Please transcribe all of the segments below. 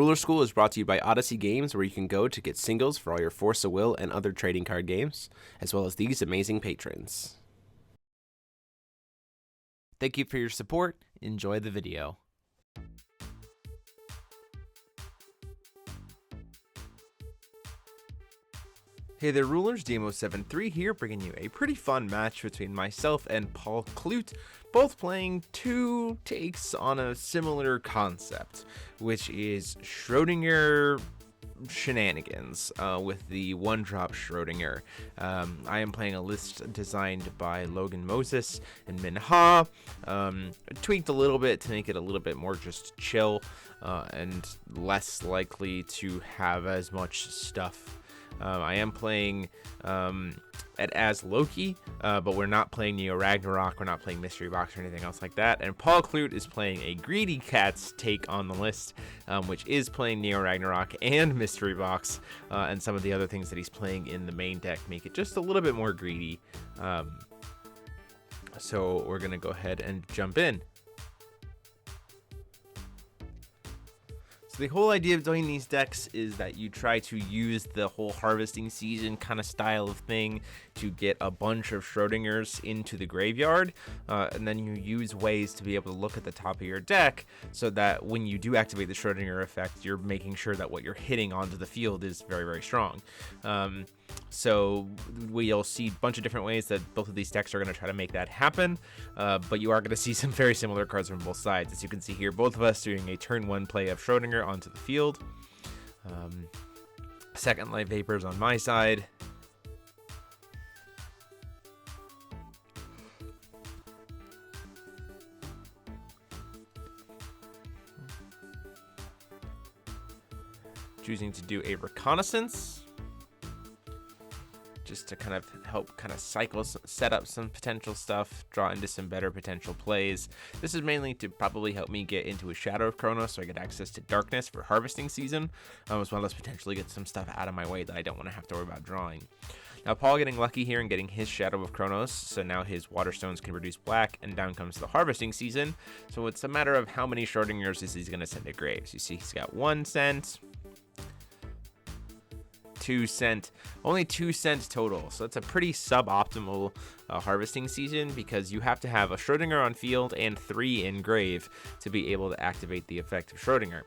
Ruler School is brought to you by Odyssey Games, where you can go to get singles for all your Force of Will and other trading card games, as well as these amazing patrons. Thank you for your support. Enjoy the video. Hey there, Rulers, Demo73 here, bringing you a pretty fun match between myself and Paul Klute, both playing two takes on a similar concept, which is Schrodinger shenanigans with the one-drop Schrodinger. I am playing a list designed by Logan Moses and Min Ha, tweaked a little bit to make it a little bit more just chill and less likely to have as much stuff. I am playing as Loki, but we're not playing Neo Ragnarok, we're not playing Mystery Box or anything else like that. And Paul Klute is playing a Greedy Cat's take on the list, which is playing Neo Ragnarok and Mystery Box, and some of the other things that he's playing in the main deck make it just a little bit more greedy. So we're going to go ahead and jump in. So the whole idea of doing these decks is that you try to use the whole harvesting season kind of style of thing to get a bunch of Schrodingers into the graveyard, and then you use ways to be able to look at the top of your deck so that when you do activate the Schrodinger effect, you're making sure that what you're hitting onto the field is very, very strong. So we'll see a bunch of different ways that both of these decks are going to try to make that happen, but you are going to see some very similar cards from both sides. As you can see here, both of us doing a turn one play of Schrodinger onto the field. Second Light Vapors on my side. Choosing to do a Reconnaissance, just to kind of help cycle, set up some potential stuff, draw into some better potential plays. This is mainly to probably help me get into a Shadow of Kronos so I get access to Darkness for harvesting season, as well as potentially get some stuff out of my way that I don't want to have to worry about drawing. Now Paul getting lucky here and getting his Shadow of Kronos, so now his Waterstones can reduce black, and down comes the harvesting season. So it's a matter of how many Schrodingers is he's going to send to graves. You see he's got 1 cent, 2 cent, only 2 cents total. So it's a pretty suboptimal harvesting season, because you have to have a Schrodinger on field and 3 in grave to be able to activate the effect of Schrodinger.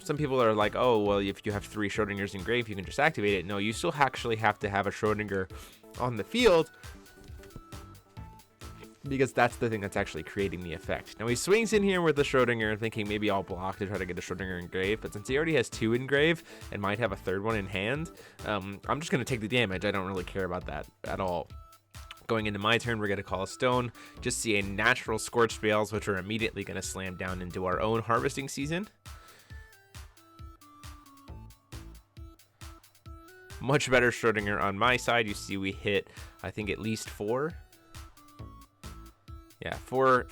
Some people are like, oh, well, if you have 3 Schrodingers in grave, you can just activate it. No, you still actually have to have a Schrodinger on the field, because that's the thing that's actually creating the effect. Now he swings in here with the Schrodinger, thinking maybe I'll block to try to get a Schrodinger in grave, but since he already has 2 in grave and might have a 3rd one in hand, I'm just going to take the damage. I don't really care about that at all. Going into my turn, we're going to call a stone, just see a natural Scorched Bales, which are immediately going to slam down into our own harvesting season. Much better Schrodinger on my side. You see we hit, I think, at least 4. Yeah, 5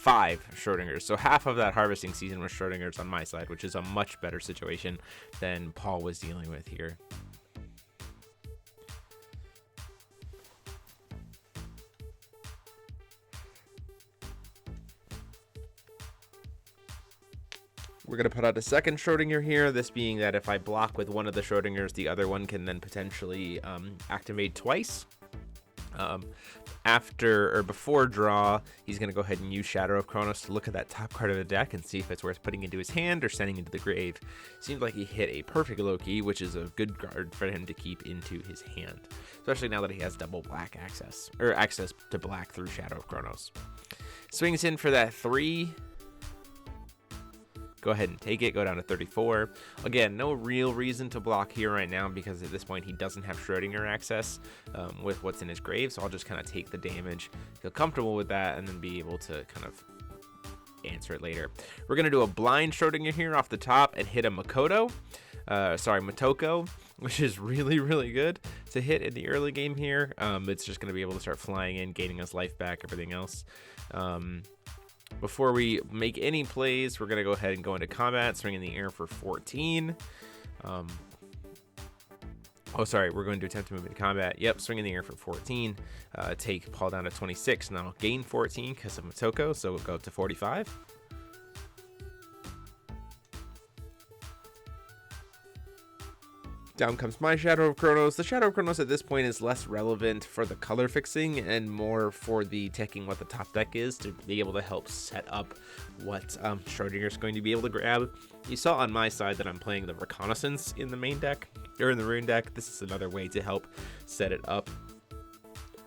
Schrodingers. So half of that harvesting season was Schrodingers on my side, which is a much better situation than Paul was dealing with here. We're going to put out a second Schrodinger here, this being that if I block with one of the Schrodingers, the other one can then potentially activate twice. After or before draw, he's going to go ahead and use Shadow of Kronos to look at that top card of the deck and see if it's worth putting into his hand or sending into the grave. Seems like he hit a perfect Loki, which is a good card for him to keep into his hand, especially now that he has double black access, or access to black through Shadow of Kronos. Swings in for that 3. Go ahead and take it, go down to 34. Again, no real reason to block here right now, because at this point he doesn't have Schrodinger access with what's in his grave, so I'll just kind of take the damage, feel comfortable with that, and then be able to kind of answer it later. We're going to do a blind Schrodinger here off the top and hit a Motoko, which is really, really good to hit in the early game here. It's just going to be able to start flying in, gaining us life back, everything else. Before we make any plays, we're going to go ahead and go into combat, swing in the air for 14. We're going to attempt to move into combat. Yep, swing in the air for 14. Take Paul down to 26, and I'll gain 14 because of Motoko, so we'll go up to 45. Down comes my Shadow of Kronos. The Shadow of Kronos at this point is less relevant for the color fixing and more for the checking what the top deck is to be able to help set up what Schrodinger's going to be able to grab. You saw on my side that I'm playing the Reconnaissance in the main deck, or in the Rune deck. This is another way to help set it up.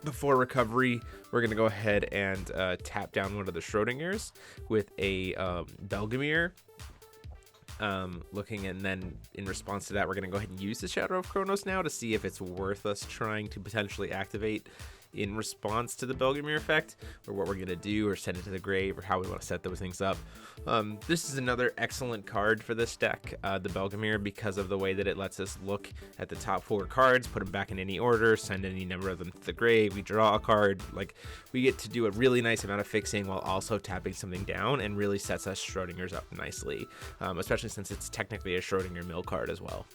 Before recovery, we're going to go ahead and tap down one of the Schrodingers with a Belgamir. Looking, and then in response to that, we're going to go ahead and use the Shadow of Kronos now to see if it's worth us trying to potentially activate in response to the Belgamir effect, or what we're going to do, or send it to the grave, or how we want to set those things up. This is another excellent card for this deck, the Belgamir, because of the way that it lets us look at the top 4 cards, put them back in any order, send any number of them to the grave, we draw a card. Like, we get to do a really nice amount of fixing while also tapping something down, and really sets us Schrodinger's up nicely, especially since it's technically a Schrodinger mill card as well.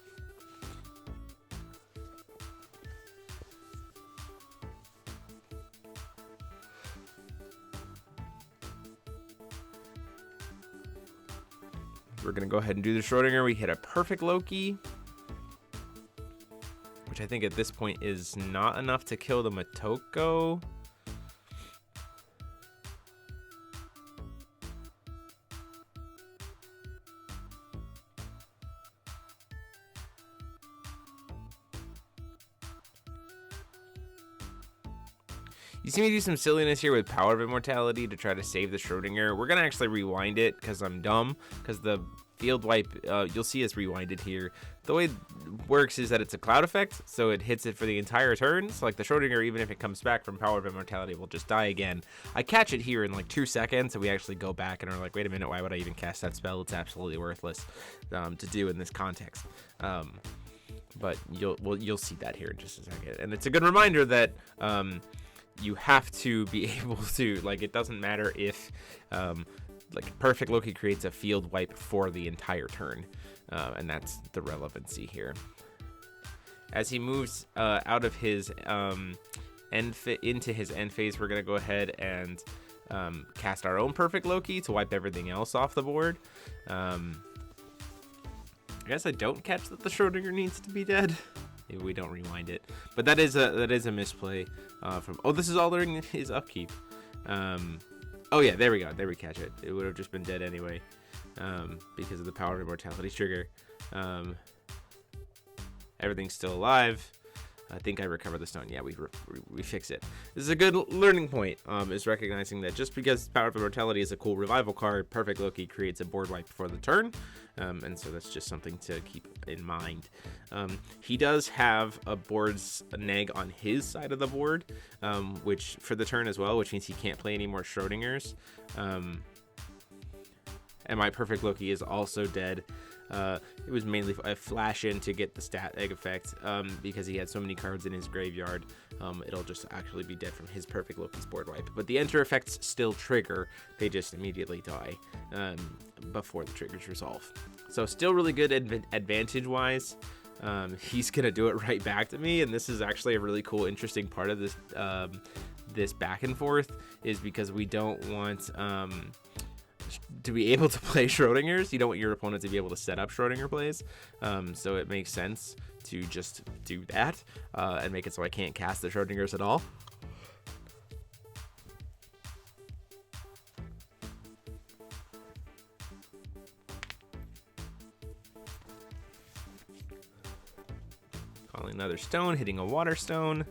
We're going to go ahead and do the Schrodinger. We hit a perfect Loki, which I think at this point is not enough to kill the Motoko. You see me do some silliness here with Power of Immortality to try to save the Schrodinger. We're going to actually rewind it because I'm dumb, because the field wipe, you'll see us rewind it here. The way it works is that it's a cloud effect, so it hits it for the entire turn. So like the Schrodinger, even if it comes back from Power of Immortality, will just die again. I catch it here in like 2 seconds, so we actually go back and are like, wait a minute, why would I even cast that spell? It's absolutely worthless to do in this context. But you'll see that here in just a second. And it's a good reminder that you have to be able to, like, it doesn't matter if like perfect Loki creates a field wipe for the entire turn, and that's the relevancy here. As he moves out of his into his end phase, we're gonna go ahead and cast our own perfect Loki to wipe everything else off the board. I guess I don't catch that the Schrodinger needs to be dead. Maybe we don't rewind it, but that is a misplay from. Oh, this is all during his upkeep. Oh yeah, there we go. There we catch it. It would have just been dead anyway, because of the Power of Immortality trigger. Everything's still alive. I think I recover the stone. Yeah, we fix it. This is a good learning point, is recognizing that just because Power of Immortality is a cool revival card, Perfect Loki creates a board wipe before the turn, and so that's just something to keep in mind. He does have a board's neg on his side of the board, which for the turn as well, which means he can't play any more Schrodingers. And my Perfect Loki is also dead. It was mainly a flash in to get the stat egg effect, because he had so many cards in his graveyard. It'll just actually be dead from his Perfect Loki's board wipe. But the enter effects still trigger. They just immediately die before the triggers resolve. So still really good advantage-wise. He's going to do it right back to me, and this is actually a really cool, interesting part of this this back and forth, is because we don't want to be able to play Schrodingers. You don't want your opponent to be able to set up Schrodinger plays, so it makes sense to just do that and make it so I can't cast the Schrodingers at all. Calling another stone, hitting a water stone.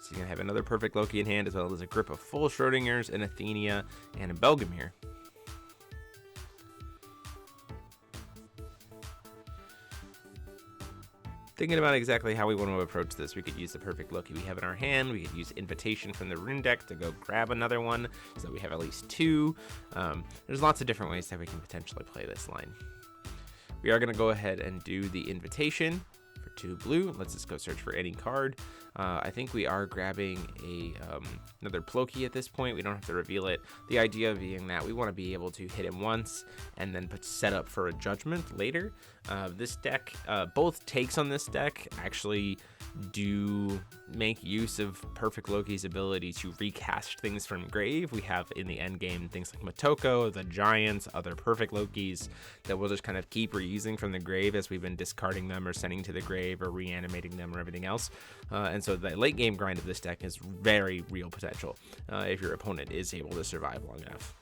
So you're going to have another Perfect Loki in hand, as well as a grip of full Schrodingers, an Athenia, and a Belgamir. Thinking about exactly how we want to approach this, we could use the Perfect Loki we have in our hand. We could use Invitation from the Rune deck to go grab another one, so that we have at least 2. There's lots of different ways that we can potentially play this line. We are going to go ahead and do the Invitation for 2 blue. Let's just go search for any card. I think we are grabbing another Ploki at this point. We don't have to reveal it. The idea being that we want to be able to hit him once and then set up for a judgment later. This deck, both takes on this deck actually do make use of Perfect Loki's ability to recast things from grave. We have in the end game things like Motoko, the Giants, other Perfect Lokis that we'll just kind of keep reusing from the grave as we've been discarding them or sending to the grave or reanimating them or everything else. And so the late game grind of this deck is very real potential if your opponent is able to survive long enough.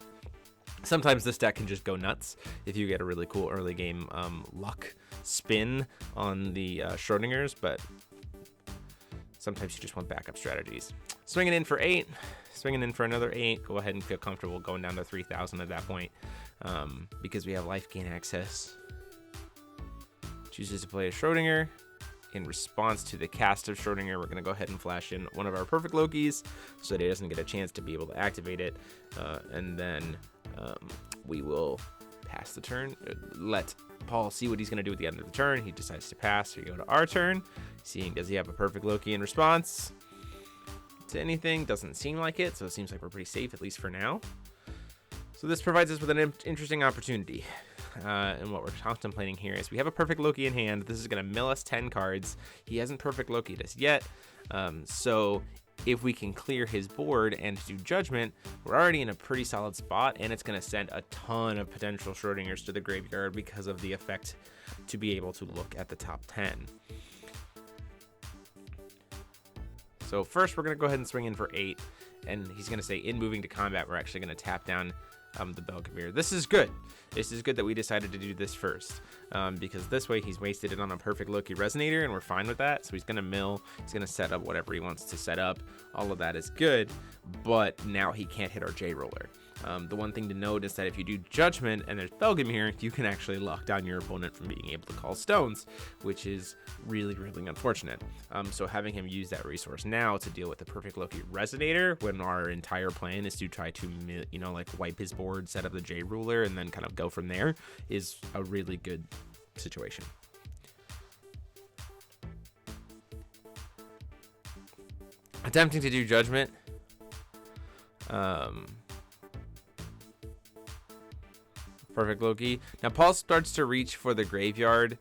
Sometimes this deck can just go nuts if you get a really cool early game luck spin on the Schrodingers, but sometimes you just want backup strategies. Swinging in for 8, swinging in for another 8. Go ahead and feel comfortable going down to 3,000 at that point because we have life gain access. Chooses to play a Schrodinger. In response to the cast of Schrodinger, we're going to go ahead and flash in one of our Perfect Lokis so that he doesn't get a chance to be able to activate it. And then we will pass the turn. Let Paul see what he's going to do at the end of the turn. He decides to pass. So we go to our turn. Seeing, does he have a Perfect Loki in response to anything? Doesn't seem like it, so it seems like we're pretty safe, at least for now. So this provides us with an interesting opportunity. And what we're contemplating here is we have a Perfect Loki in hand. This is going to mill us 10 cards. He hasn't Perfect Loki'd us yet. So if we can clear his board and do Judgment, we're already in a pretty solid spot, and it's going to send a ton of potential Schrodingers to the graveyard because of the effect to be able to look at the top 10. So first, we're going to go ahead and swing in for 8, and he's going to say, in moving to combat, we're actually going to tap down the Belgravir. This is good. This is good that we decided to do this first, because this way he's wasted it on a Perfect Loki Resonator, and we're fine with that. So he's going to mill. He's going to set up whatever he wants to set up. All of that is good, but now he can't hit our J-Roller. The one thing to note is that if you do Judgment and there's Belgravir, you can actually lock down your opponent from being able to call stones, which is really, really unfortunate. So having him use that resource now to deal with the Perfect Loki Resonator when our entire plan is to try to, like wipe his board, set up the J-Ruler, and then kind of go from there is a really good situation. Attempting to do Judgment. Perfect Loki. Now Paul starts to reach for the graveyard.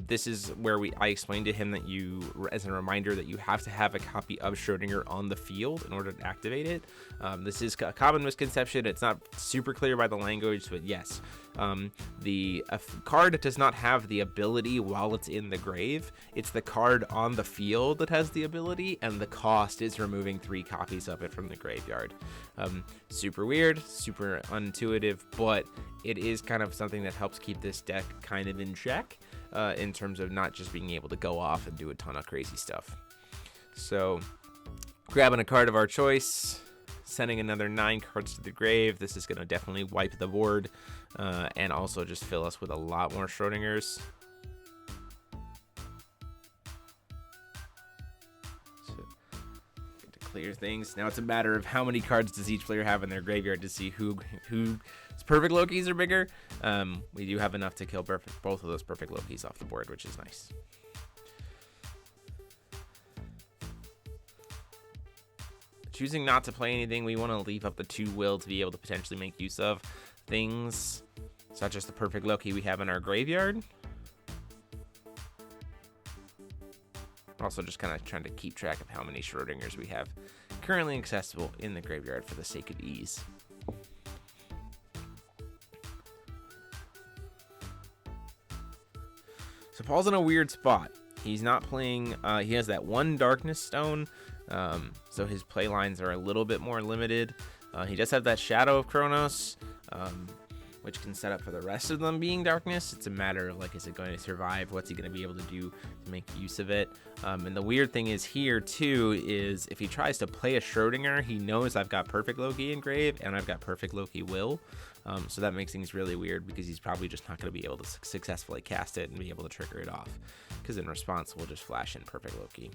This is where I explained to him that as a reminder, that you have to have a copy of Schrodinger on the field in order to activate it. This is a common misconception. It's not super clear by the language, but yes, the card does not have the ability while it's in the grave. It's the card on the field that has the ability, and the cost is removing 3 copies of it from the graveyard. Super weird, super unintuitive, but it is kind of something that helps keep this deck kind of in check in terms of not just being able to go off and do a ton of crazy stuff. So grabbing a card of our choice, sending another 9 cards to the grave. This is going to definitely wipe the board and also just fill us with a lot more Schrodingers. Clear things. Now it's a matter of how many cards does each player have in their graveyard to see whose Perfect Lokis are bigger. We do have enough to kill both of those Perfect Lokis off the board, which is nice. Choosing not to play anything, we want to leave up the 2 will to be able to potentially make use of things such as the Perfect Loki we have in our graveyard. Also just kind of trying to keep track of how many Schrodingers we have currently accessible in the graveyard for the sake of ease. So Paul's in a weird spot. He's not playing, he has that 1 Darkness Stone, so his play lines are a little bit more limited. He does have that Shadow of Kronos, which can set up for the rest of them being darkness. It's a matter of, is it going to survive? What's he going to be able to do to make use of it? And the weird thing is here, too, is if he tries to play a Schrodinger, he knows I've got Perfect Loki in grave, and I've got Perfect Loki Will. So that makes things really weird because he's probably just not going to be able to successfully cast it and be able to trigger it off. Because in response, we'll just flash in Perfect Loki.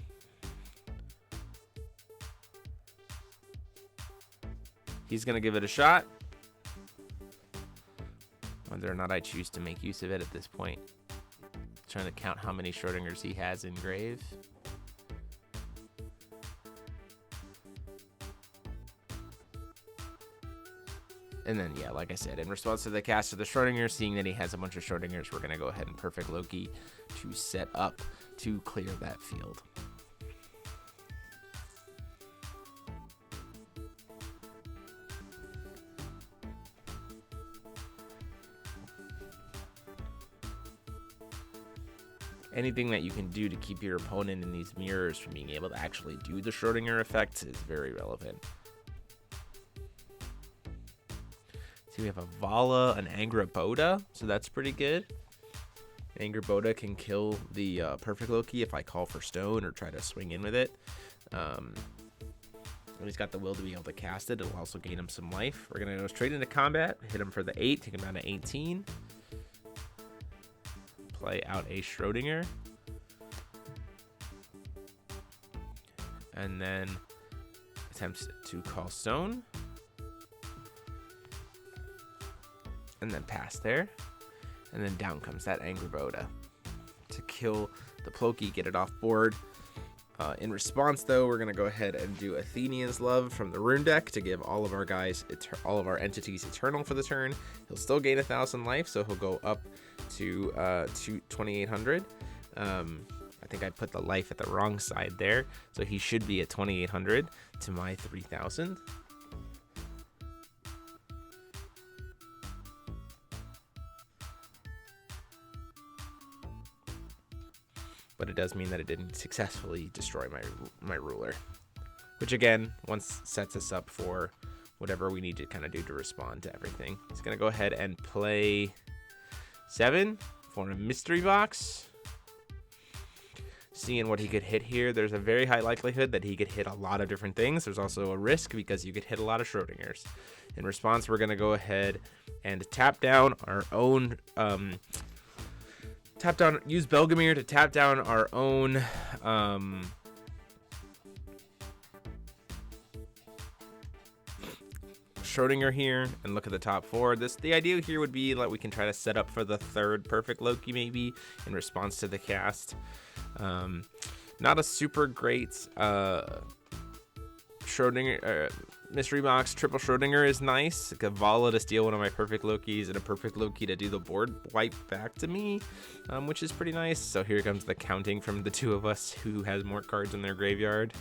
He's going to give it a shot. Whether or not I choose to make use of it at this point, Trying to count how many Schrodingers he has in grave. And then, yeah, like I said, in response to the cast of the Schrodinger, seeing that he has a bunch of Schrodingers, we're going to go ahead and Perfect Loki to set up to clear that field. Anything that you can do to keep your opponent in these mirrors from being able to actually do the Schrodinger effect is very relevant. So we have a Vala, an Angraboda, so that's pretty good. Angraboda can kill the Perfect Loki if I call for stone or try to swing in with it. And he's got the will to be able to cast it. It'll also gain him some life. We're going to go straight into combat, hit him for the 8, take him down to 18. Play out a Schrodinger. And then attempts to call stone. And then pass there. And then down comes that Angraboda to kill the Ploki, get it off board. In response, though, we're going to go ahead and do Athenia's Love from the rune deck to give all of our guys, all of our entities eternal for the turn. He'll still gain 1,000 life, so he'll go up to 2,800. I think I put the life at the wrong side there, so he should be at 2,800 to my 3,000. But it does mean that it didn't successfully destroy my ruler, which again, once sets us up for whatever we need to kind of do to respond to everything. He's going to go ahead and play 7 for a mystery box. Seeing what he could hit here, there's a very high likelihood that he could hit a lot of different things. There's also a risk because you could hit a lot of Schrodingers. In response, we're going to go ahead and tap down our own... use Belgamir to tap down our own Schrodinger here and look at the top 4. The idea here would be that we can try to set up for the 3rd Perfect Loki maybe in response to the cast. Not a super great Schrodinger mystery box. Triple Schrodinger is nice. Like a Vala to steal one of my Perfect Lokis and a Perfect Loki to do the board wipe back to me, which is pretty nice. So here comes the counting from the two of us, who has more cards in their graveyard.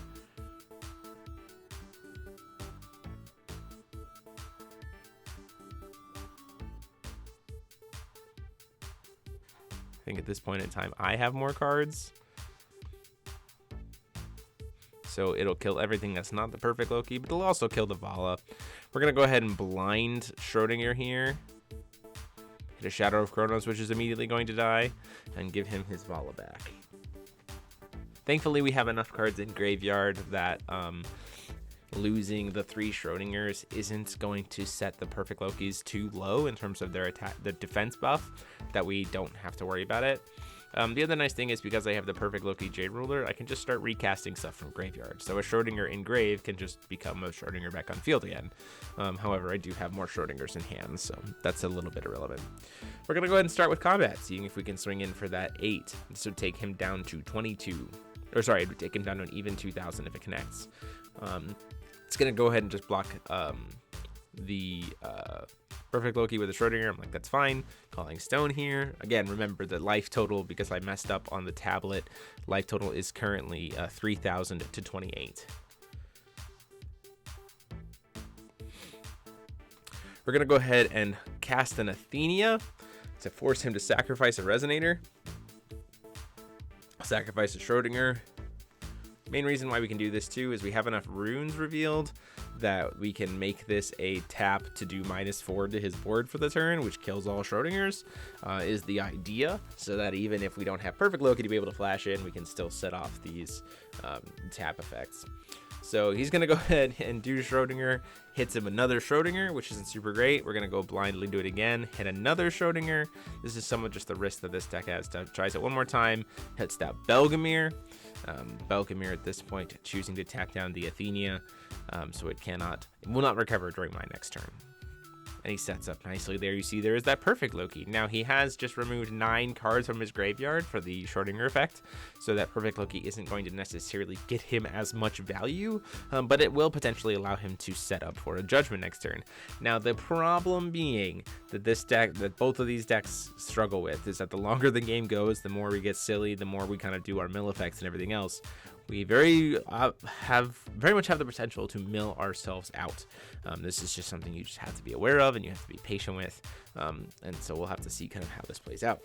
I think at this point in time I have more cards. So it'll kill everything that's not the Perfect Loki, but it'll also kill the Vala. We're going to go ahead and blind Schrodinger here. Hit a Shadow of Kronos, which is immediately going to die, and give him his Vala back. Thankfully, we have enough cards in graveyard that losing the 3 Schrodingers isn't going to set the Perfect Lokis too low in terms of their attack, the defense buff, that we don't have to worry about it. The other nice thing is because I have the Perfect Loki Jade Ruler, I can just start recasting stuff from graveyard. So a Schrodinger in grave can just become a Schrodinger back on field again. However, I do have more Schrodingers in hand, so that's a little bit irrelevant. We're going to go ahead and start with combat, seeing if we can swing in for that 8. This would take him down to 22. Or sorry, it would take him down to an even 2,000 if it connects. It's going to go ahead and just block the Perfect Loki with a Schrodinger. I'm like, that's fine. Calling stone here. Again, remember the life total, because I messed up on the tablet, life total is currently 3,000 to 28. We're going to go ahead and cast an Athenia to force him to sacrifice a Resonator. Sacrifice a Schrodinger. Main reason why we can do this too is we have enough runes revealed that we can make this a tap to do -4 to his board for the turn, which kills all Schrodingers, is the idea, so that even if we don't have Perfect Loki to be able to flash in, we can still set off these tap effects. So he's going to go ahead and do Schrodinger, hits him another Schrodinger, which isn't super great. We're going to go blindly do it again, hit another Schrodinger. This is some of just the risk that this deck has. Tries it one more time, hits that Belgamir. Belgamir at this point choosing to tap down the Athenia, so it will not recover during my next turn. And he sets up nicely there. You see there is that perfect Loki. Now he has just removed 9 cards from his graveyard for the Schrodinger effect, so that perfect Loki isn't going to necessarily get him as much value, but it will potentially allow him to set up for a judgment next turn. Now the problem being that this deck, that both of these decks struggle with, is that the longer the game goes, the more we get silly, the more we kind of do our mill effects and everything else. We very much have the potential to mill ourselves out. This is just something you just have to be aware of and you have to be patient with. And so we'll have to see kind of how this plays out.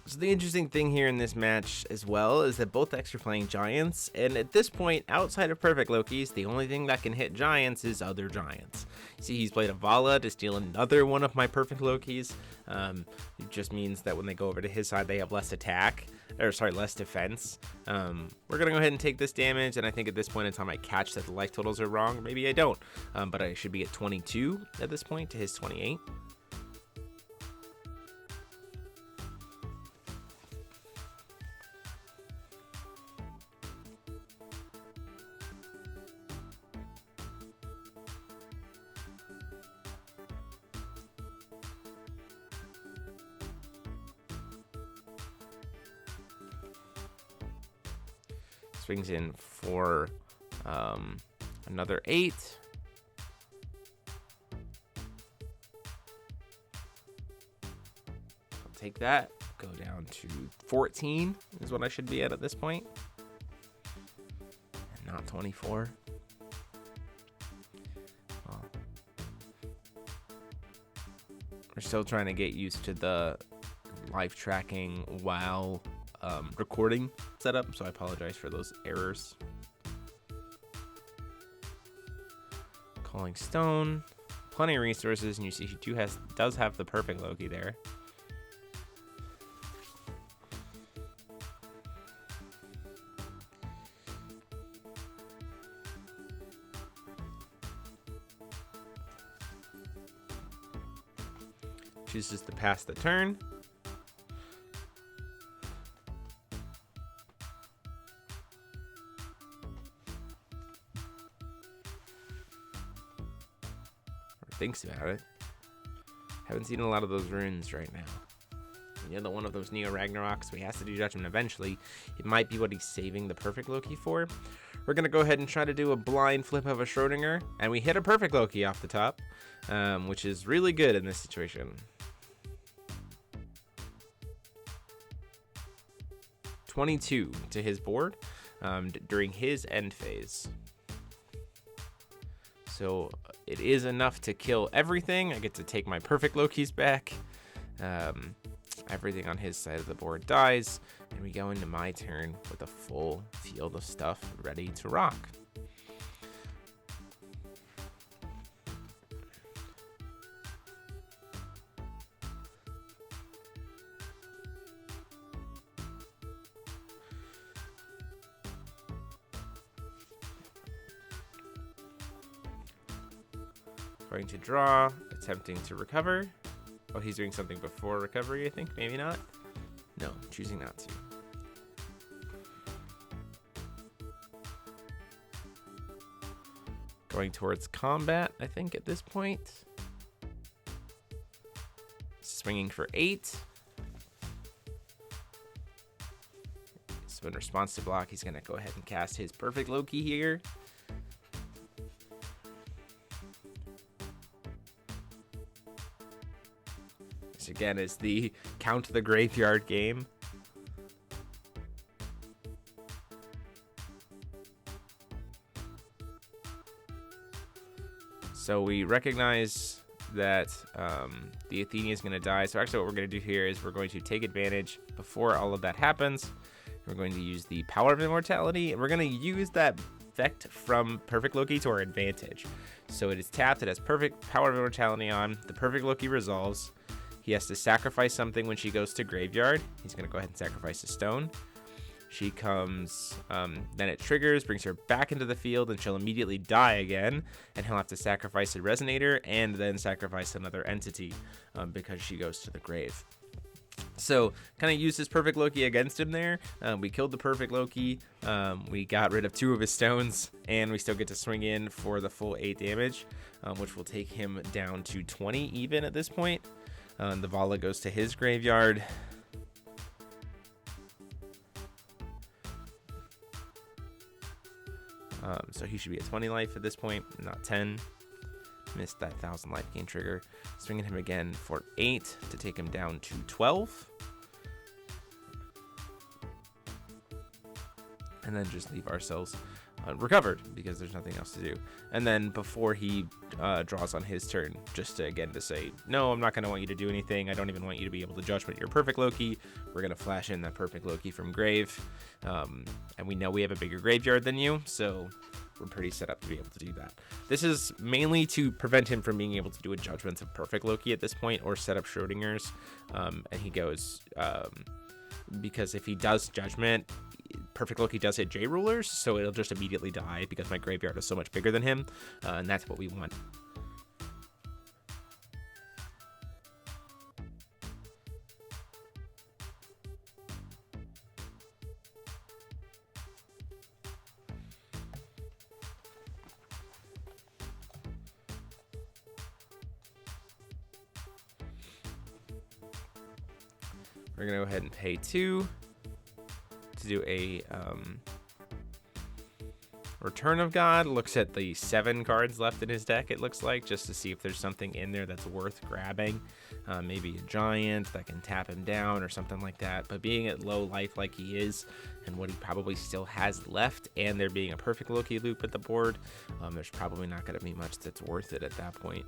So the interesting thing here in this match as well is that both decks are playing Giants, and at this point, outside of Perfect Lokis, the only thing that can hit Giants is other Giants. See, he's played a Vala to steal another one of my Perfect Lokis. It just means that when they go over to his side, they have less attack, or sorry, less defense. We're gonna go ahead and take this damage, and I think at this point in time I catch that the life totals are wrong. Maybe I don't, but I should be at 22 at this point to his 28. Swings in for another 8. I'll take that. Go down to 14 is what I should be at this point. And not 24. Well, we're still trying to get used to the live tracking while recording setup, so I apologize for those errors. Calling Stone, plenty of resources, and you see he does have the perfect Loki there. Chooses to pass the turn. Thinks about it. Haven't seen a lot of those runes right now. The other one of those Neo Ragnaroks, so he has to do Judgment eventually. It might be what he's saving the perfect Loki for. We're gonna go ahead and try to do a blind flip of a Schrodinger, and we hit a perfect Loki off the top, which is really good in this situation. 22 to his board during his end phase. So it is enough to kill everything. I get to take my perfect Lokis back. Everything on his side of the board dies, and we go into my turn with a full field of stuff ready to rock. Going to draw, attempting to recover. Oh, he's doing something before recovery, I think. Maybe not. No, choosing not to. Going towards combat, I think, at this point. Swinging for 8. So in response to block, he's going to go ahead and cast his perfect Loki here. This again is the count the graveyard game. So we recognize that the Athenia is going to die. So actually what we're going to do here is we're going to take advantage before all of that happens. We're going to use the Power of Immortality, and we're going to use that effect from Perfect Loki to our advantage. So it is tapped, it has perfect Power of Immortality on, the Perfect Loki resolves. He has to sacrifice something when she goes to graveyard. He's going to go ahead and sacrifice a stone. She comes, then it triggers, brings her back into the field, and she'll immediately die again, and he'll have to sacrifice a Resonator and then sacrifice another entity because she goes to the grave. So kind of used his Perfect Loki against him there. We killed the Perfect Loki. We got rid of 2 of his stones, and we still get to swing in for the full 8 damage, which will take him down to 20 even at this point. The Vala goes to his graveyard. So he should be at 20 life at this point, not 10. Missed that 1,000 life gain trigger. Swinging him again for 8 to take him down to 12. And then just leave ourselves recovered because there's nothing else to do. And then before he draws on his turn, just to, again to say, no, I'm not going to want you to do anything. I don't even want you to be able to judgment your Perfect Loki. We're going to flash in that Perfect Loki from grave. And we know we have a bigger graveyard than you, so we're pretty set up to be able to do that. This is mainly to prevent him from being able to do a judgment of Perfect Loki at this point or set up Schrodinger's. And he goes, because if he does judgment, Perfect Loki does hit J rulers, so it'll just immediately die because my graveyard is so much bigger than him, and that's what we want. We're gonna go ahead and pay 2 to do a Return of God. Looks at the 7 cards left in his deck, it looks like, just to see if there's something in there that's worth grabbing. Maybe a giant that can tap him down or something like that. But being at low life like he is, and what he probably still has left, and there being a Perfect Loki loop at the board, there's probably not going to be much that's worth it at that point.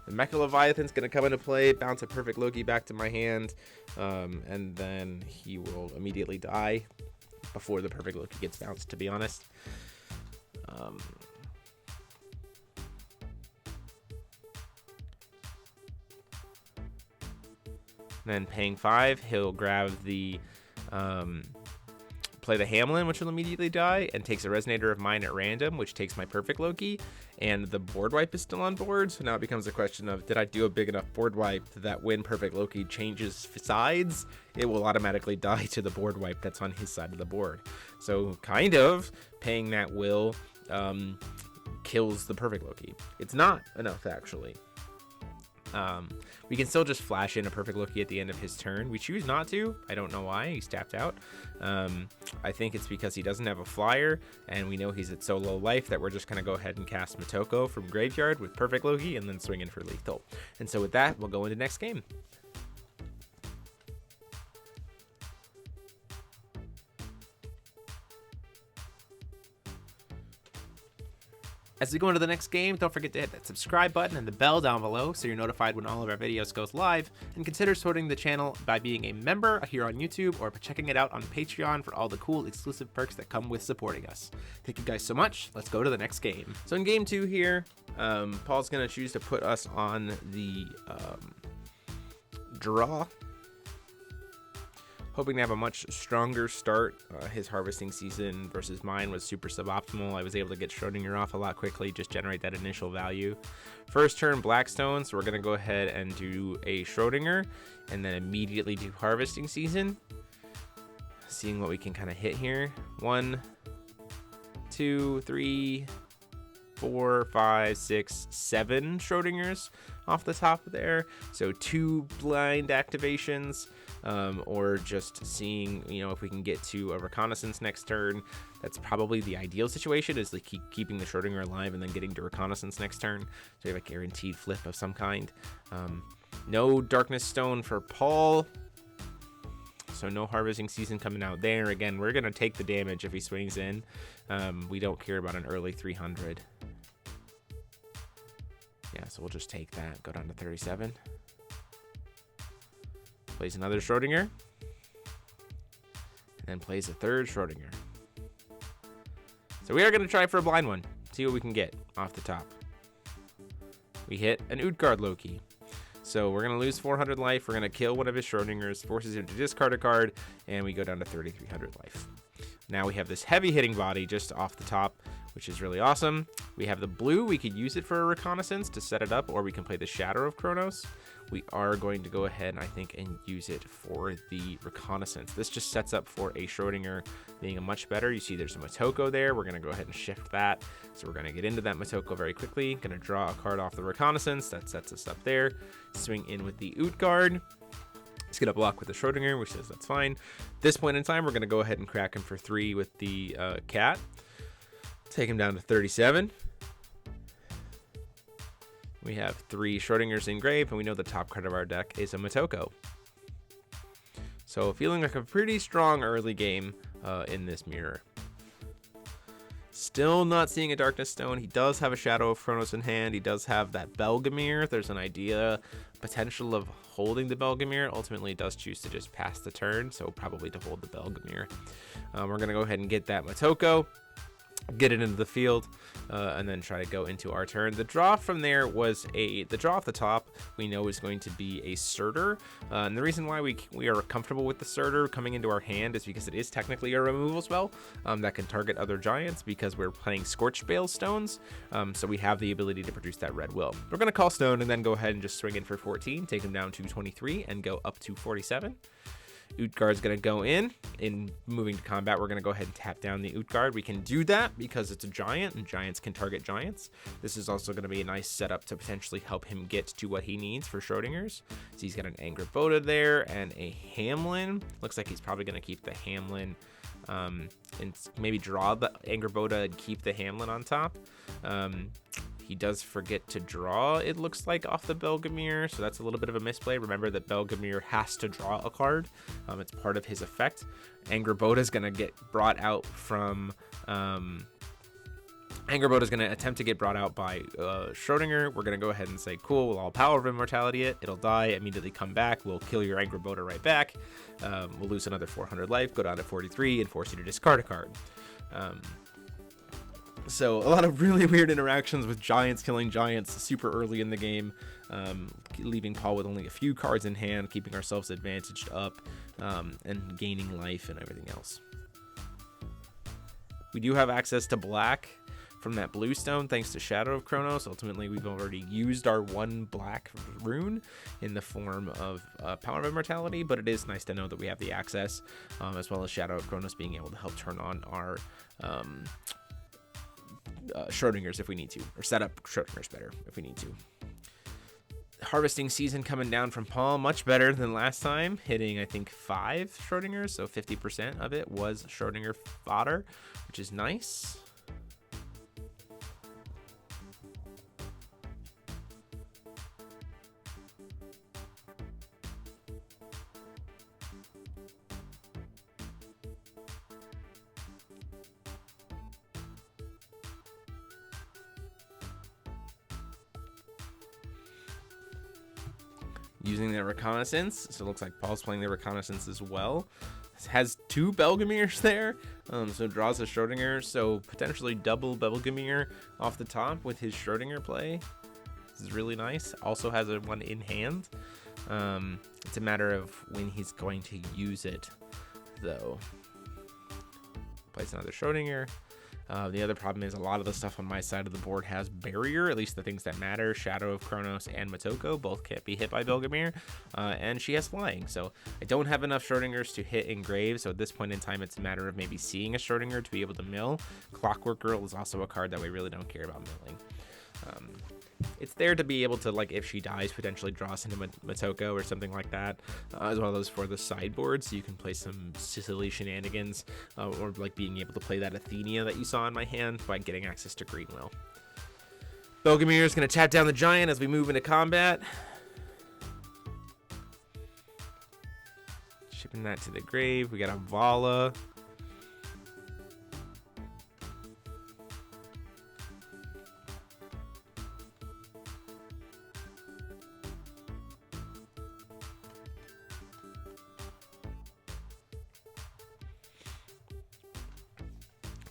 The Mecha Leviathan's going to come into play, bounce a Perfect Loki back to my hand, and then he will immediately die before the Perfect Loki gets bounced, to be honest. Then paying 5, he'll grab the play the Hamlin, which will immediately die, and takes a Resonator of mine at random, which takes my Perfect Loki, and the board wipe is still on board. So now it becomes a question of, did I do a big enough board wipe that when Perfect Loki changes sides, it will automatically die to the board wipe that's on his side of the board. So kind of paying that will kills the Perfect Loki. It's not enough, actually. We can still just flash in a Perfect Loki at the end of his turn. We choose not to. I don't know why. He's tapped out. I think it's because he doesn't have a flyer, and we know he's at so low life that we're just going to go ahead and cast Motoko from graveyard with Perfect Loki and then swing in for lethal. And so with that, we'll go into next game. As we go into the next game, don't forget to hit that subscribe button and the bell down below so you're notified when all of our videos goes live, and consider supporting the channel by being a member here on YouTube or checking it out on Patreon for all the cool exclusive perks that come with supporting us. Thank you guys so much. Let's go to the next game. So in game 2 here, Paul's going to choose to put us on the draw. Hoping to have a much stronger start. His harvesting season versus mine was super suboptimal. I was able to get Schrodinger off a lot quickly, just generate that initial value. First turn, Blackstone, so we're going to go ahead and do a Schrodinger, and then immediately do harvesting season. Seeing what we can kind of hit here. 1, 2, 3, 4, 5, 6, 7 Schrodingers off the top there. So 2 blind activations. Or just seeing, if we can get to a reconnaissance next turn. That's probably the ideal situation, is like keeping the Schrodinger alive and then getting to reconnaissance next turn. So we have a guaranteed flip of some kind. No Darkness Stone for Paul. So no Harvesting Season coming out there. Again, we're going to take the damage if he swings in. We don't care about an early 300. Yeah, so we'll just take that. Go down to 37. Plays another Schrodinger. And then plays a third Schrodinger. So we are going to try for a blind one. See what we can get off the top. We hit an Utgard Loki. So we're going to lose 400 life. We're going to kill one of his Schrodingers, forces him to discard a card, and we go down to 3,300 life. Now we have this heavy hitting body just off the top, which is really awesome. We have the blue. We could use it for a reconnaissance to set it up, or we can play the Shadow of Kronos. We are going to go ahead, I think, and use it for the reconnaissance. This just sets up for a Schrodinger being a much better. You see there's a Motoko there. We're going to go ahead and shift that. So we're going to get into that Motoko very quickly. Going to draw a card off the reconnaissance. That sets us up there. Swing in with the Utgard. It's going to block with the Schrodinger, which says that's fine. At this point in time, we're going to go ahead and crack him for 3 with the cat. Take him down to 37. We have 3 Schrodingers engraved, and we know the top card of our deck is a Motoko. So feeling like a pretty strong early game in this mirror. Still not seeing a Darkness Stone. He does have a Shadow of Kronos in hand. He does have that Belgamir. There's an idea, potential of holding the Belgamir. Ultimately, he does choose to just pass the turn, so probably to hold the Belgamir. We're going to go ahead and get that Motoko. Get it into the field, and then try to go into our turn. The draw from there was the draw off the top we know is going to be a Surtur, and the reason why we are comfortable with the Surtur coming into our hand is because it is technically a removal spell that can target other giants because we're playing Scorched Bale Stones, so we have the ability to produce that red will. We're going to call Stone and then go ahead and just swing in for 14, take him down to 23 and go up to 47. Utgard's going to go in moving to combat. We're going to go ahead and tap down the Utgard. We can do that because it's a giant and giants can target giants. This is also going to be a nice setup to potentially help him get to what he needs for Schrodingers. So he's got an Angerboda there and a Hamlin. Looks like he's probably going to keep the Hamlin and maybe draw the Angerboda and keep the Hamlin on top. He does forget to draw, it looks like, off the Belgamir, so that's a little bit of a misplay. Remember that Belgamir has to draw a card. It's part of his effect. Angerboda is going to get brought out from... Angerboda is going to attempt to get brought out by Schrodinger. We're going to go ahead and say, cool, we'll all Power of Immortality it. It'll die, immediately come back. We'll kill your Angerboda right back. We'll lose another 400 life, go down to 43, and force you to discard a card. So a lot of really weird interactions with giants killing giants super early in the game, leaving Paul with only a few cards in hand, keeping ourselves advantaged up, and gaining life and everything else. We do have access to black from that blue stone thanks to Shadow of Kronos. Ultimately, we've already used our 1 black rune in the form of Power of Immortality, but it is nice to know that we have the access, as well as Shadow of Kronos being able to help turn on our Schrodingers if we need to, or set up Schrodingers better if we need to. Harvesting Season coming down from Paul, much better than last time, hitting I think 5 Schrodingers, so 50% of it was Schrodinger fodder, which is nice. Using the reconnaissance, so it looks like Paul's playing the reconnaissance as well. Has 2 Belgamirs there, so draws a Schrodinger, so potentially double Belgamir off the top with his Schrodinger play. This is really nice. Also has a 1 in hand. It's a matter of when he's going to use it, though. Plays another Schrodinger. The other problem is a lot of the stuff on my side of the board has barrier, at least the things that matter. Shadow of Kronos and Motoko both can't be hit by Belgamir, and she has flying, so I don't have enough Schrodingers to hit engrave, so at this point in time it's a matter of maybe seeing a Schrodinger to be able to mill. Clockwork Girl is also a card that we really don't care about milling. It's there to be able to, like, if she dies, potentially draw us into Motoko or something like that, as well as for the sideboard, so you can play some silly shenanigans, or like being able to play that Athenia that you saw in my hand by getting access to Greenwill. Belgamir is going to tap down the giant as we move into combat. Shipping that to the grave. We got a Vala.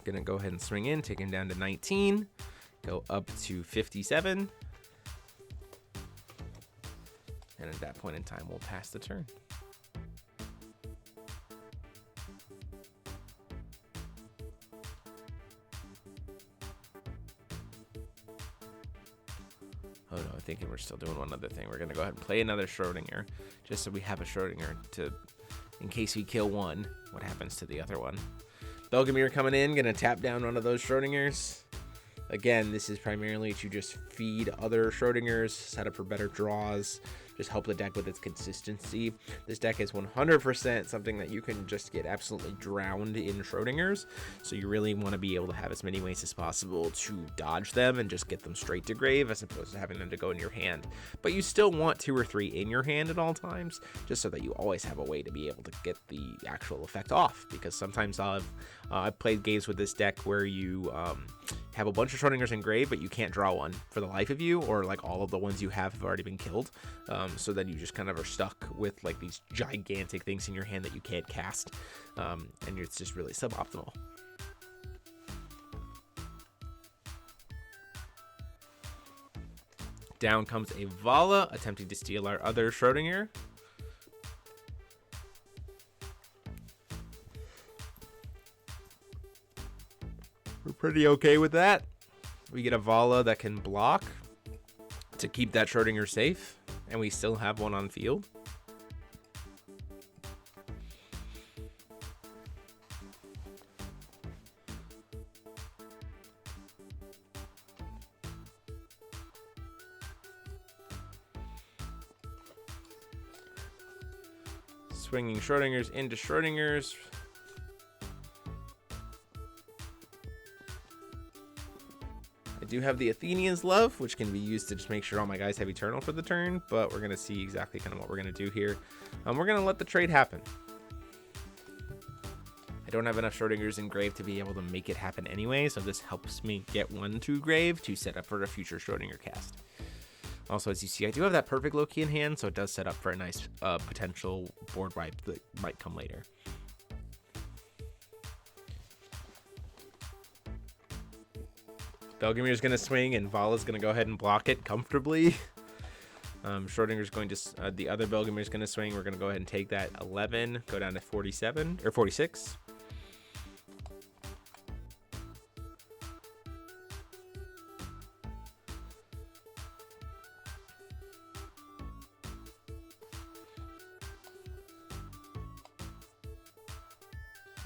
Gonna go ahead and swing in, take him down to 19, go up to 57, and at that point in time, we'll pass the turn. Oh no, I'm thinking we're still doing one other thing. We're gonna go ahead and play another Schrodinger, just so we have a Schrodinger to, in case we kill one, what happens to the other one. Belgamir coming in, gonna tap down one of those Schrodingers. Again, this is primarily to just feed other Schrodingers, set up for better draws, just help the deck with its consistency. This deck is 100% something that you can just get absolutely drowned in Schrodingers, so you really want to be able to have as many ways as possible to dodge them and just get them straight to grave as opposed to having them to go in your hand. But you still want 2 or 3 in your hand at all times, just so that you always have a way to be able to get the actual effect off, because sometimes I've played games with this deck where you have a bunch of Schrodingers engraved, but you can't draw one for the life of you, or like all of the ones you have already been killed. So then you just kind of are stuck with like these gigantic things in your hand that you can't cast, and it's just really suboptimal. Down comes a Vala, attempting to steal our other Schrodinger. We're pretty okay with that. We get a Vala that can block to keep that Schrodinger safe, and we still have one on field. Swinging Schrodingers into Schrodingers. I do have the Athenian's Love, which can be used to just make sure all my guys have Eternal for the turn, but we're going to see exactly kind of what we're going to do here. We're going to let the trade happen. I don't have enough Schrodingers in grave to be able to make it happen anyway, so this helps me get 1 to grave to set up for a future Schrodinger cast. Also, as you see, I do have that perfect Loki in hand, so it does set up for a nice potential board wipe that might come later. Belgamir's going to swing, and Vala's going to go ahead and block it comfortably. Schrodinger's going to, the other Belgamir's going to swing. We're going to go ahead and take that 11, go down to 47, or 46.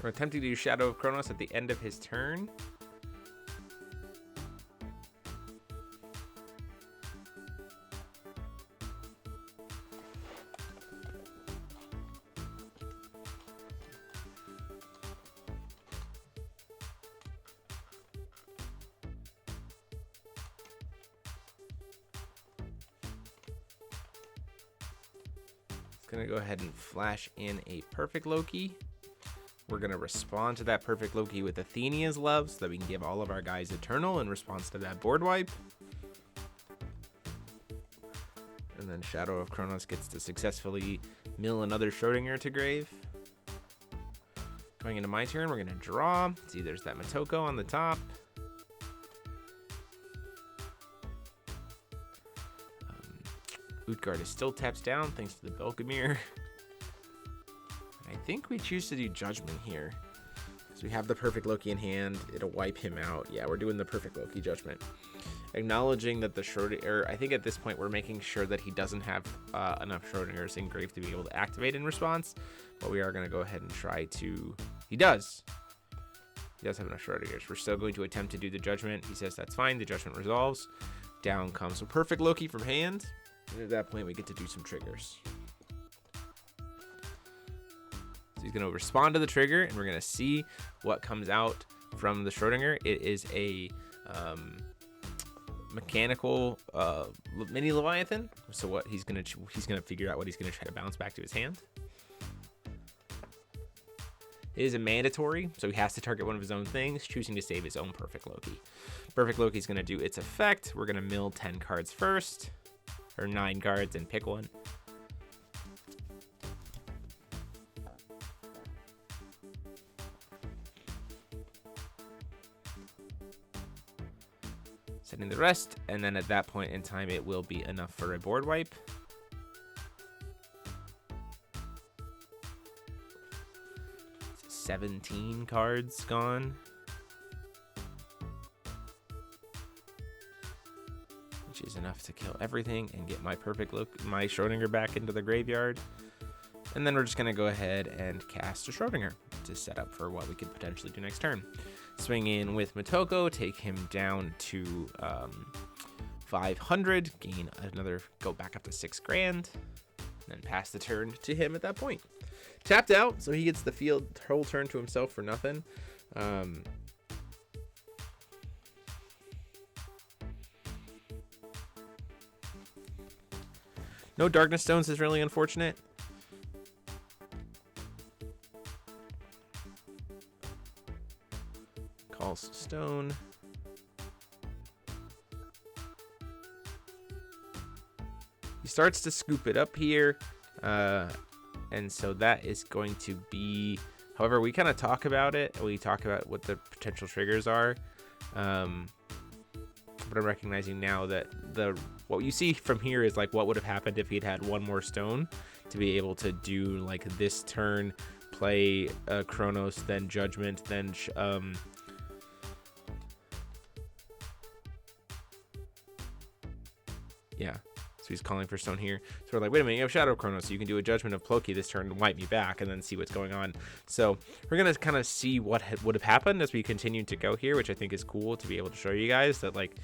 We're attempting to do Shadow of Kronos at the end of his turn. It's going to go ahead and flash in a perfect Loki. We're going to respond to that perfect Loki with Athenia's Love so that we can give all of our guys Eternal in response to that board wipe. And then Shadow of Kronos gets to successfully mill another Schrodinger to grave. Going into my turn, we're going to draw. See, there's that Motoko on the top. Utgard is still taps down thanks to the Belgamir. I think we choose to do Judgment here. So we have the perfect Loki in hand. It'll wipe him out. Yeah, we're doing the perfect Loki Judgment. Acknowledging that the Schrodinger, I think at this point we're making sure that he doesn't have enough Schrodingers in grave to be able to activate in response. But we are going to go ahead and try to... He does. He does have enough Schrodingers. We're still going to attempt to do the Judgment. He says that's fine. The Judgment resolves. Down comes a perfect Loki from hand. And at that point we get to do some triggers. So he's going to respond to the trigger, and we're going to see what comes out from the Schrodinger. It is a mechanical mini Leviathan. So what he's going to figure out what he's going to try to bounce back to his hand. It is a mandatory, so he has to target one of his own things, choosing to save his own Perfect Loki. Perfect Loki is going to do its effect. We're going to mill 10 cards first, or 9 cards, and pick one. Setting the rest, and then at that point in time, it will be enough for a board wipe. 17 cards gone. Which is enough to kill everything and get my my Schrodinger back into the graveyard. And then we're just going to go ahead and cast a Schrodinger to set up for what we could potentially do next turn. Swing in with Motoko, take him down to 500, gain another, go back up to 6 grand, and then pass the turn to him at that point. Tapped out, so he gets the whole turn to himself for nothing. No Darkness Stones is really unfortunate. Calls Stone. He starts to scoop it up here. And so that is going to be, however, we kind of talk about it. We talk about what the potential triggers are. But I'm recognizing now that what you see from here is like what would have happened if he'd had one more stone to be able to do like this turn, play Chronos, then Judgment, then yeah. So he's calling for stone here. So we're like, wait a minute, you have Shadow Chronos, so you can do a Judgment of Ploki this turn and wipe me back and then see what's going on. So we're going to kind of see what would have happened as we continue to go here, which I think is cool to be able to show you guys that, like,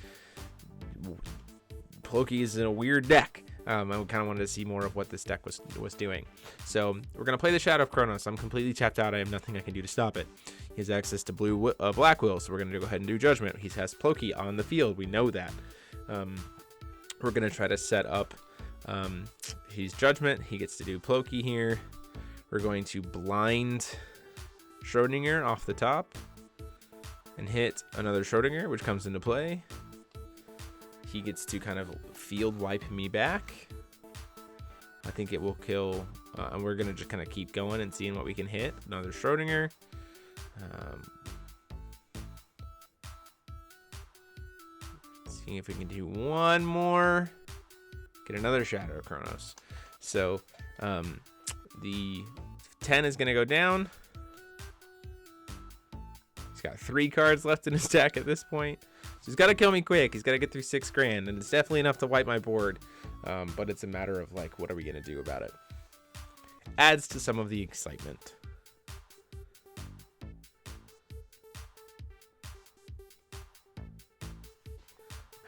Ploki is in a weird deck. I kind of wanted to see more of what this deck was doing. So we're going to play the Shadow of Chronos. I'm completely tapped out. I have nothing I can do to stop it. He has access to Black Will, so we're going to go ahead and do Judgment. He has Ploki on the field. We know that. We're going to try to set up his Judgment. He gets to do Ploki here. We're going to blind Schrodinger off the top and hit another Schrodinger, which comes into play. He gets to kind of field wipe me back. I think it will kill, and we're going to just kind of keep going and seeing what we can hit. Another Schrodinger. Seeing if we can do one more. Get another Shadow Chronos. So the 10 is going to go down. He's got 3 cards left in his deck at this point. So he's got to kill me quick. He's got to get through 6 grand. And it's definitely enough to wipe my board. But it's a matter of, like, what are we going to do about it? Adds to some of the excitement.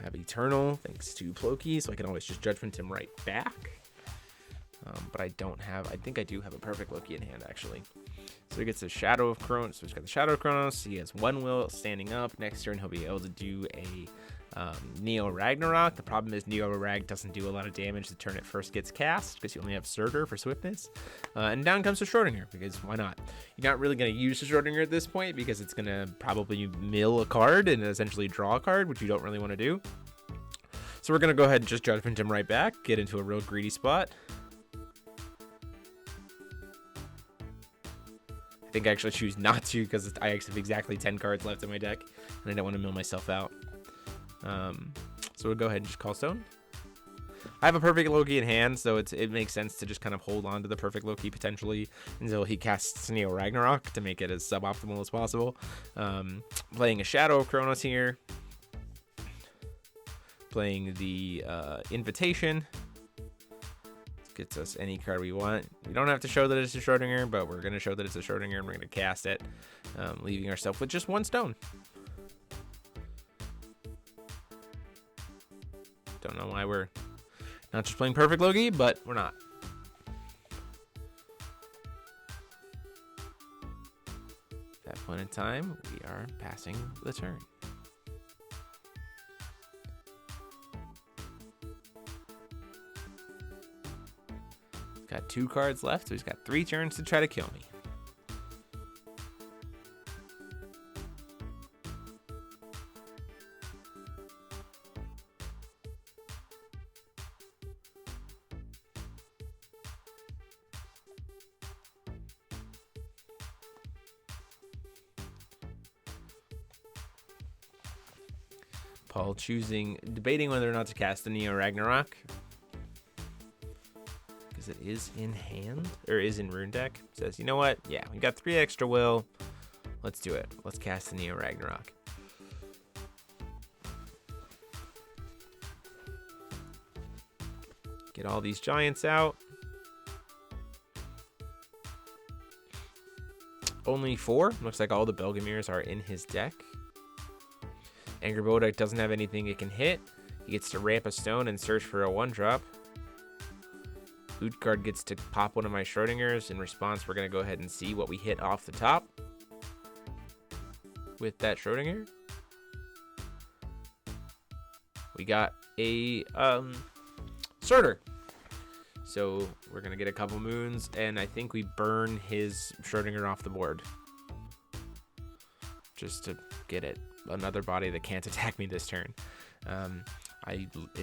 Have Eternal thanks to Ploki, so I can always just Judgment him right back. But I think I do have a Perfect Loki in hand, actually. So he gets a Shadow of Chronos. So he's got the Shadow of Chronos. He has 1 will standing up. Next turn, he'll be able to do a Neo Ragnarok. The problem is Neo Rag doesn't do a lot of damage the turn it first gets cast because you only have Surtur for swiftness. And down comes the Schrodinger, because why not? You're not really going to use the Schrodinger at this point because it's going to probably mill a card and essentially draw a card, which you don't really want to do. So we're going to go ahead and just Judgment him right back, get into a real greedy spot. I think I actually choose not to because I actually have exactly 10 cards left in my deck and I don't want to mill myself out. So we'll go ahead and just call stone. I have a Perfect Loki in hand, so it makes sense to just kind of hold on to the Perfect Loki potentially until he casts Neo Ragnarok to make it as suboptimal as possible. Playing a Shadow of Chronos here. Playing the Invitation. Gets us any card we want. We don't have to show that it's a Schrodinger, but we're going to show that it's a Schrodinger and we're going to cast it, leaving ourselves with just 1 stone. Don't know why we're not just playing Perfect Loki, but we're not. At that point in time, we are passing the turn. Got 2 cards left, so he's got 3 turns to try to kill me. Paul debating whether or not to cast the Neo Ragnarok. Because it is in hand, or is in rune deck. Says, you know what? Yeah, we got 3 extra will. Let's do it. Let's cast the Neo Ragnarok. Get all these giants out. Only 4. Looks like all the Belgamirs are in his deck. Angry Bodek doesn't have anything it can hit. He gets to ramp a stone and search for a 1-drop. Utgard gets to pop one of my Schrodingers. In response, we're going to go ahead and see what we hit off the top with that Schrodinger. We got a Surtur. So we're going to get a couple moons, and I think we burn his Schrodinger off the board. Just to get it. Another body that can't attack me this turn. And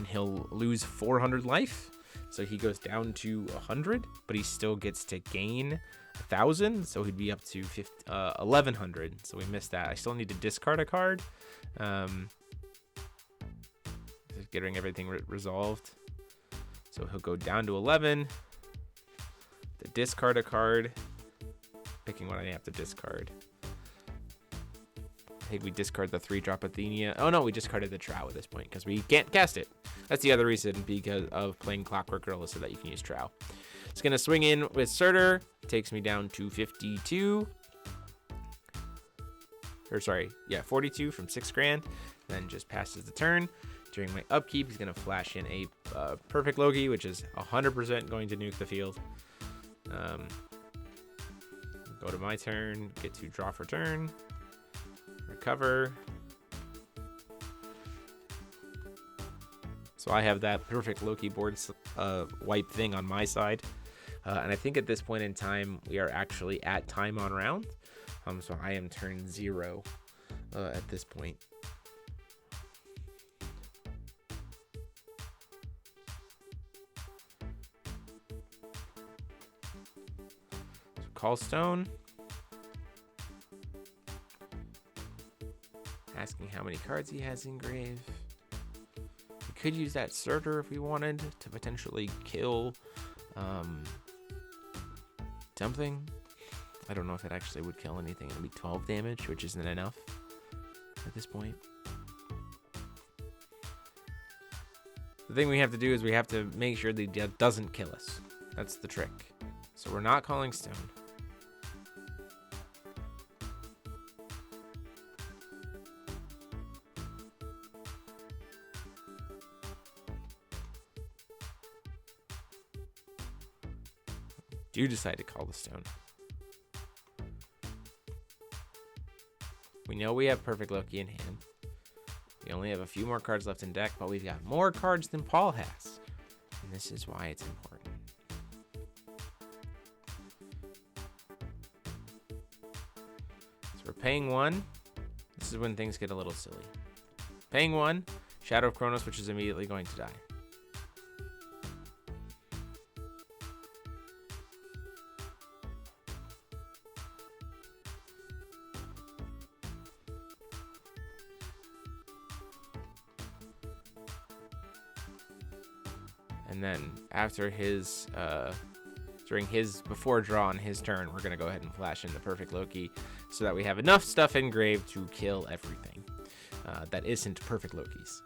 he'll lose 400 life. So he goes down to 100, but he still gets to gain 1,000. So he'd be up to 1,100. So we missed that. I still need to discard a card. Getting everything resolved. So he'll go down to 11. To discard a card. Picking what I have to discard. I think we discard the 3-drop Athenia. Oh no, we discarded the Trow at this point because we can't cast it. That's the other reason, because of playing Clockwork Gorilla so that you can use Trow. It's going to swing in with Surtur. Takes me down to 52. Or sorry, yeah, 42 from 6 grand. Then just passes the turn. During my upkeep, he's going to flash in a Perfect Loki, which is 100% going to nuke the field. Go to my turn, get to draw for turn. Recover. So I have that Perfect Loki board wipe thing on my side. And I think at this point in time, we are actually at time on round. So I am turn 0 at this point. So call Stone. Asking how many cards he has in grave. We could use that Surtur if we wanted to potentially kill something. I don't know if it actually would kill anything. It'll be 12 damage, which isn't enough at this point. The thing we have to do is we have to make sure that it doesn't kill us. That's the trick. So we're not calling Stone. Do decide to call the Stone. We know we have Perfect Loki in hand. We only have a few more cards left in deck, but we've got more cards than Paul has. And this is why it's important. So we're paying 1. This is when things get a little silly. Paying 1, Shadow of Kronos, which is immediately going to die. And then after his, before draw on his turn, we're going to go ahead and flash in the Perfect Loki so that we have enough stuff engraved to kill everything that isn't Perfect Lokis.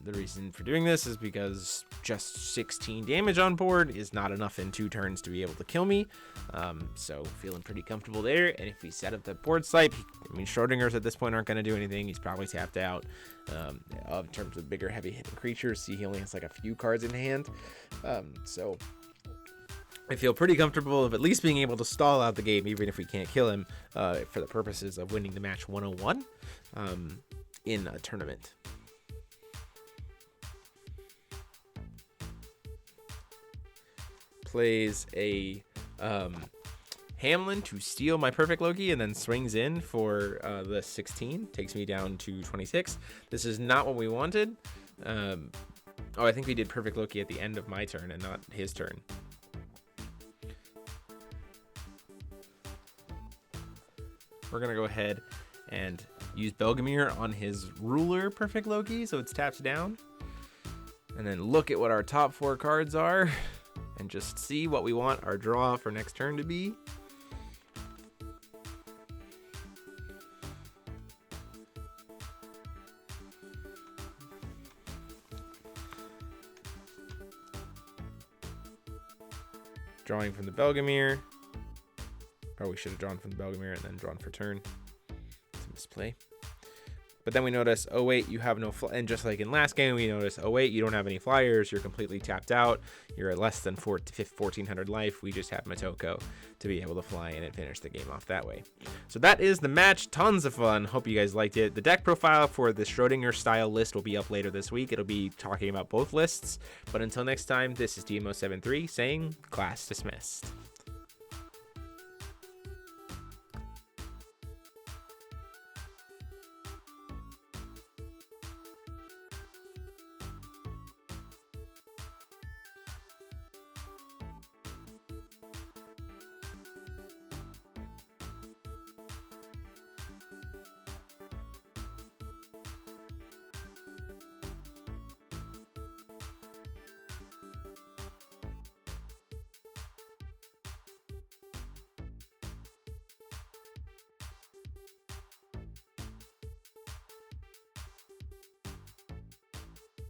The reason for doing this is because just 16 damage on board is not enough in 2 turns to be able to kill me. So feeling pretty comfortable there. And if we set up the board site, Schrodingers at this point aren't going to do anything. He's probably tapped out. In terms of bigger heavy hitting creatures, see, he only has like a few cards in hand. So I feel pretty comfortable of at least being able to stall out the game, even if we can't kill him, for the purposes of winning the match 101 in a tournament. Plays a Hamlin to steal my Perfect Loki and then swings in for the 16. Takes me down to 26. This is not what we wanted. I think we did Perfect Loki at the end of my turn and not his turn. We're going to go ahead and use Belgamir on his ruler Perfect Loki, so it's tapped down. And then look at what our top 4 cards are and just see what we want our draw for next turn to be. Drawing from the Belgamir. Or we should have drawn from the Belgamir and then drawn for turn. It's a misplay. But then we notice, oh wait, you have no and just like in last game, we notice, oh wait, you don't have any flyers, you're completely tapped out, you're at less than 1400 life. We just have Motoko to be able to fly in and finish the game off that way. So that is the match. Tons of fun. Hope you guys liked it. The deck profile for the Schrodinger style list will be up later this week. It'll be talking about both lists. But until next time, this is DMO73 saying class dismissed.